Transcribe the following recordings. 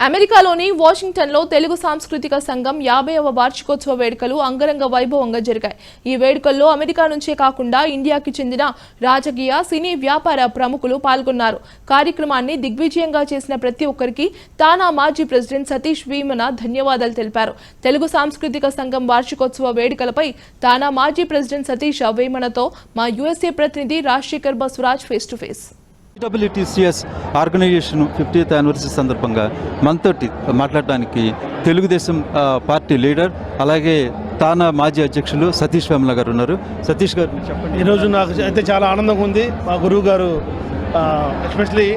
అమెరికాలోని వాషింగ్టన్లో తెలుగు సాంస్కృతిక సంఘం 50వ వార్షికోత్సవ వేడుకలు అంగరంగ వైభవంగా జరిగాయి. ఈ వేడుకల్లో అమెరికా నుంచే కాకుండా ఇండియాకి చెందిన రాజకీయ, సినీ, వ్యాపార ప్రముఖులు పాల్గొన్నారు. కార్యక్రమాన్ని దిగ్విజయంగా చేసిన ప్రతి ఒక్కరికి తానా మాజీ ప్రెసిడెంట్ సతీష్ వేమన ధన్యవాదాలు తెలిపారు. తెలుగు సాంస్కృతిక సంఘం వార్షికోత్సవ వేడుకలపై తానా మాజీ ప్రెసిడెంట్ సతీష్ వేమనతో మా యుఎస్ఏ ప్రతినిధి Rajasekhar Basvaraj face to face. TWTCS organisation 50th anniversary సందర్భంగా మనతోటి మాట్లాడడానికి తెలుగుదేశం పార్టీ లీడర్ అలాగే తానా మాజీ అధ్యక్షులు సతీష్ వేమన గారు ఉన్నారు. సతీష్ గారు చెప్పండి. ఈరోజు నాకు అయితే చాలా ఆనందంగా ఉంది. మా గురువు గారు ఎస్పెషలీ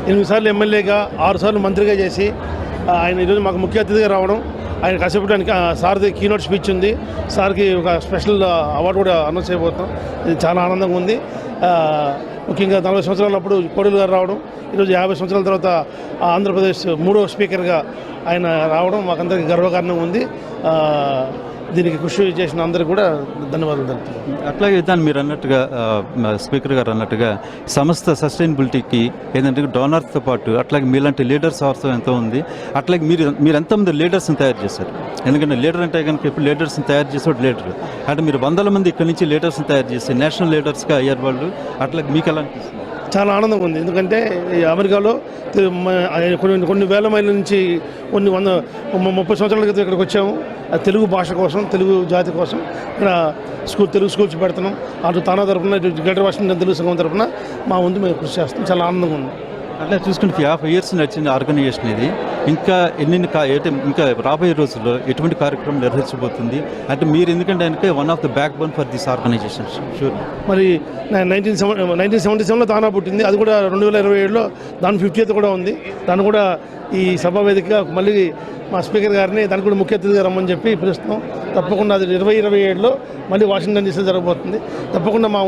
8 సార్లు ఎమ్మెల్యేగా 6 సార్లు మంత్రిగా చేసి ఆయన ఈరోజు మాకు ముఖ్య అతిథిగా రావడం, ఆయన కష్టపడడానికి సార్ది కీనోట్ స్పీచ్ ఉంది, సార్కి ఒక స్పెషల్ అవార్డు కూడా అనౌన్స్ చేయబోతున్నాం. ఇది చాలా ఆనందంగా ఉంది. ముఖ్యంగా 40 సంవత్సరాలప్పుడు కోడెలు గారు రావడం, ఈరోజు 50 సంవత్సరాల తర్వాత ఆంధ్రప్రదేశ్ 3వ స్పీకర్గా ఆయన రావడం మాకందరికీ గర్వకారణంగా ఉంది. దీనికి కృషి చేసిన అందరికీ కూడా ధన్యవాదాలు తెలుపుతున్నాను. అట్లాగే దాన్ని మీరు అన్నట్టుగా స్పీకర్ గారు అన్నట్టుగా సంస్థ సస్టైనబిలిటీకి ఏంటంటే డోనర్స్తో పాటు అట్లాగే మీలాంటి లీడర్స్ అవసరం ఎంతో ఉంది. అట్లాగే మీరు ఎంతమంది లీడర్స్ని తయారు చేశారు? ఎందుకంటే లీడర్ అంటే కనుక ఇప్పుడు లీడర్స్ని తయారు చేసేవాడు లీడర్ అంటే మీరు 100 మంది ఇక్కడ నుంచి లీడర్స్ని తయారు చేసి నేషనల్ లీడర్స్గా అయ్యారు వాళ్ళు. అట్లాగే మీకు ఎలా అనిపిస్తుంది? చాలా ఆనందంగా ఉంది. ఎందుకంటే అమెరికాలో కొన్ని వేల మైళ్ళ నుంచి కొన్ని 30 సంవత్సరాల క్రితం ఇక్కడికి వచ్చాము. తెలుగు భాష కోసం, తెలుగు జాతి కోసం ఇక్కడ తెలుగు స్కూల్స్ పెడుతున్నాం. అటు తానా తరఫున, ఇటు గ్రేటర్ వాషింగ్టన్ తెలుగు సంఘం తరఫున మా ముందు మేము కృషి చేస్తాం. చాలా ఆనందంగా ఉంది. అట్లా చూసుకుంటే 50 years నడిచిన ఆర్గనైజేషన్ ఇది. ఇంకా ఇంకా రాబోయే రోజుల్లో ఎటువంటి కార్యక్రమం నిర్వహించబోతుంది అంటే మీరు ఎందుకంటే ఆయనకే one of the backbone for this organisation. Sure. మరి 1977లో తానా పుట్టింది. అది కూడా 2027లో దాని 50th కూడా ఉంది. దాన్ని కూడా ఈ సభా వేదికగా మళ్ళీ మా స్పీకర్ గారిని దానికి కూడా ముఖ్య అతిథిగా రమ్మని చెప్పి పిలుస్తున్నాం. తప్పకుండా అది 2027లో మళ్ళీ వాషింగ్టన్ డీసీలో జరగబోతుంది. తప్పకుండా మా